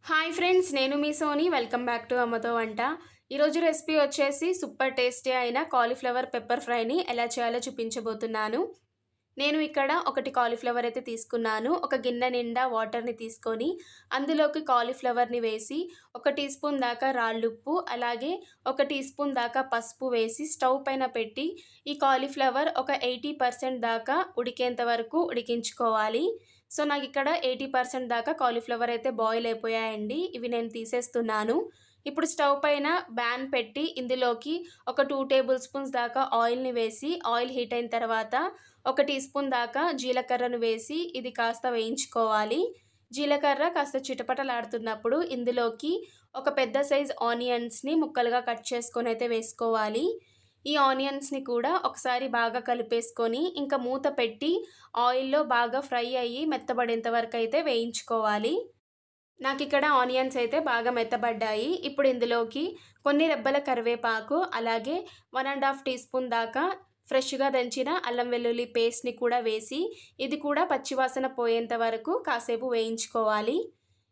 Hi friends, నేను మీ Soni. Welcome back to అమ్మతో వంట. ఈరోజు రెసిపీ వచ్చేసి సూపర్ టేస్టీ అయిన కాలీఫ్లవర్ పెప్పర్ ఫ్రైని ఎలా చేయాలో చూపించబోతున్నాను. నేను ఇక్కడ ఒకటి కాలీఫ్లవర్ అయితే తీసుకున్నాను. ఒక గిన్నె నిండా వాటర్ని తీసుకొని అందులోకి కాలీఫ్లవర్ని వేసి 1 టీ స్పూన్ దాకా రాళ్ళుప్పు, అలాగే 1 టీ స్పూన్ దాకా పసుపు వేసి స్టవ్ పైన పెట్టి ఈ కాలీఫ్లవర్ ఒక 80% దాకా ఉడికేంత వరకు ఉడికించుకోవాలి. సో నాకు ఇక్కడ 80% దాకా కాలీఫ్లవర్ అయితే బాయిల్ అయిపోయాయండి. ఇవి నేను తీసేస్తున్నాను. ఇప్పుడు స్టవ్ పైన ప్యాన్ పెట్టి ఇందులోకి ఒక 2 టేబుల్ స్పూన్స్ దాకా ఆయిల్ని వేసి ఆయిల్ హీట్ అయిన తర్వాత 1 టీ స్పూన్ దాకా జీలకర్రను వేసి ఇది కాస్త వేయించుకోవాలి. జీలకర్ర కాస్త చిటపటలాడుతున్నప్పుడు ఇందులోకి ఒక పెద్ద సైజ్ ఆనియన్స్ని ముక్కలుగా కట్ చేసుకొని అయితే వేసుకోవాలి. ఈ ఆనియన్స్ని కూడా ఒకసారి బాగా కలిపేసుకొని ఇంకా మూత పెట్టి ఆయిల్లో బాగా ఫ్రై అయ్యి మెత్తబడేంత వరకు అయితే వేయించుకోవాలి. నాకు ఇక్కడ ఆనియన్స్ అయితే బాగా మెత్తబడ్డాయి. ఇప్పుడు ఇందులోకి కొన్ని రెబ్బల కరివేపాకు, అలాగే 1½ టీ స్పూన్ దాకా ఫ్రెష్గా దంచిన అల్లం వెల్లుల్లి పేస్ట్ని కూడా వేసి ఇది కూడా పచ్చివాసన పోయేంత వరకు కాసేపు వేయించుకోవాలి.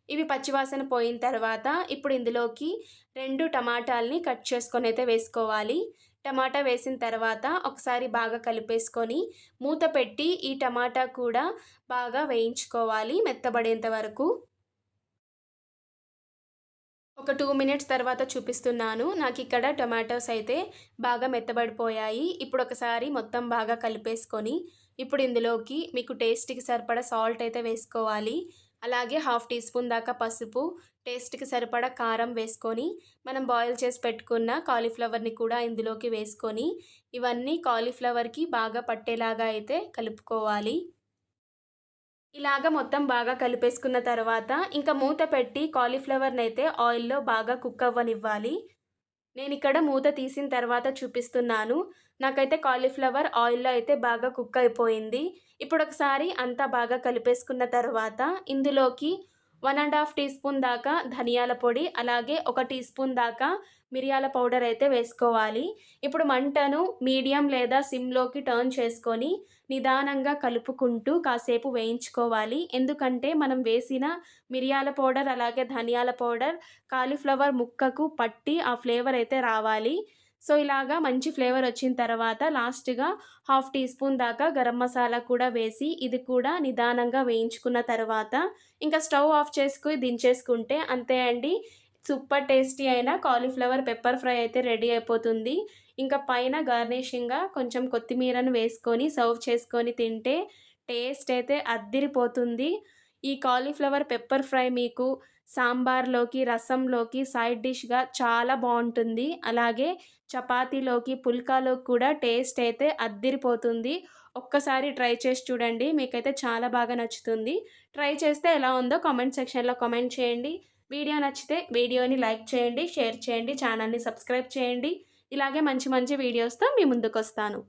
ఇవి పచ్చివాసన పోయిన తర్వాత ఇప్పుడు ఇందులోకి 2 టమాటాలని కట్ చేసుకొని అయితే వేసుకోవాలి. టమాటా వేసిన తర్వాత ఒకసారి బాగా కలిపేసుకొని మూత పెట్టి ఈ టమాటా కూడా బాగా వేయించుకోవాలి మెత్తబడేంత వరకు. ఒక 2 మినిట్స్ తర్వాత చూపిస్తున్నాను. నాకు ఇక్కడ టొమాటోస్ అయితే బాగా మెత్తబడిపోయాయి. ఇప్పుడు ఒకసారి మొత్తం బాగా కలిపేసుకొని ఇప్పుడు ఇందులోకి మీకు టేస్ట్‌కి సరిపడా సాల్ట్ అయితే వేసుకోవాలి. అలాగే 1/2 టీ స్పూన్ దాకా పసుపు, టేస్ట్‌కి సరిపడా కారం వేసుకొని మనం బాయిల్ చేసి పెట్టుకున్న కాలీఫ్లవర్‌ని కూడా ఇందులోకి వేసుకొని ఇవన్నీ కాలీఫ్లవర్‌కి బాగా పట్టేలాగా అయితే కలుపుకోవాలి. ఇలాగ మొత్తం బాగా కలిపేసుకున్న తర్వాత ఇంకా మూత పెట్టి కాలీఫ్లవర్‌ని అయితే ఆయిల్‌లో బాగా కుక్ అవ్వనివ్వాలి. నేనిక్కడ మూత తీసిన తర్వాత చూపిస్తున్నాను. నాకైతే కాలీఫ్లవర్ ఆయిల్‌లో అయితే బాగా కుక్ అయిపోయింది. ఇప్పుడు ఒకసారి అంతా బాగా కలిపేసుకున్న తర్వాత ఇందులోకి 1½ టీ స్పూన్ దాకా ధనియాల పొడి, అలాగే 1 టీ స్పూన్ దాకా మిరియాల పౌడర్ అయితే వేసుకోవాలి. ఇప్పుడు మంటను మీడియం లేదా సిమ్‌లోకి టర్న్ చేసుకొని నిదానంగా కలుపుకుంటూ కాసేపు వేయించుకోవాలి. ఎందుకంటే మనం వేసిన మిరియాల పౌడర్, అలాగే ధనియాల పౌడర్ కాలీఫ్లవర్ ముక్కకు పట్టి ఆ ఫ్లేవర్ అయితే రావాలి. సో ఇలాగా మంచి ఫ్లేవర్ వచ్చిన తర్వాత లాస్ట్‌గా 1/2 టీ స్పూన్ దాకా గరం మసాలా కూడా వేసి ఇది కూడా నిదానంగా వేయించుకున్న తర్వాత ఇంకా స్టవ్ ఆఫ్ చేసుకొని దించేసుకుంటే అంతే అండి. సూపర్ టేస్టీ అయిన కాలీఫ్లవర్ పెప్పర్ ఫ్రై అయితే రెడీ అయిపోతుంది. ఇంకా పైన గార్నిషింగ్‌గా కొంచెం కొత్తిమీరను వేసుకొని సర్వ్ చేసుకొని తింటే టేస్ట్ అయితే అద్దిరిపోతుంది. ఈ కాలీఫ్లవర్ పెప్పర్ ఫ్రై మీకు సాంబార్‌లోకి, రసంలోకి సైడ్ డిష్‌గా చాలా బావుంటుంది. అలాగే చపాతీలోకి, పుల్కాలోకి కూడా టేస్ట్ అయితే అద్దిరిపోతుంది. ఒక్కసారి ట్రై చేసి చూడండి. మీకైతే చాలా బాగా నచ్చుతుంది. ట్రై చేస్తే ఎలా ఉందో కామెంట్ సెక్షన్‌లో కామెంట్ చేయండి. వీడియో నచ్చితే వీడియోని లైక్ చేయండి, షేర్ చేయండి, ఛానల్‌ని సబ్స్క్రైబ్ చేయండి. ఇలాగే మంచి మంచి వీడియోస్‌తో మీ ముందుకొస్తాను.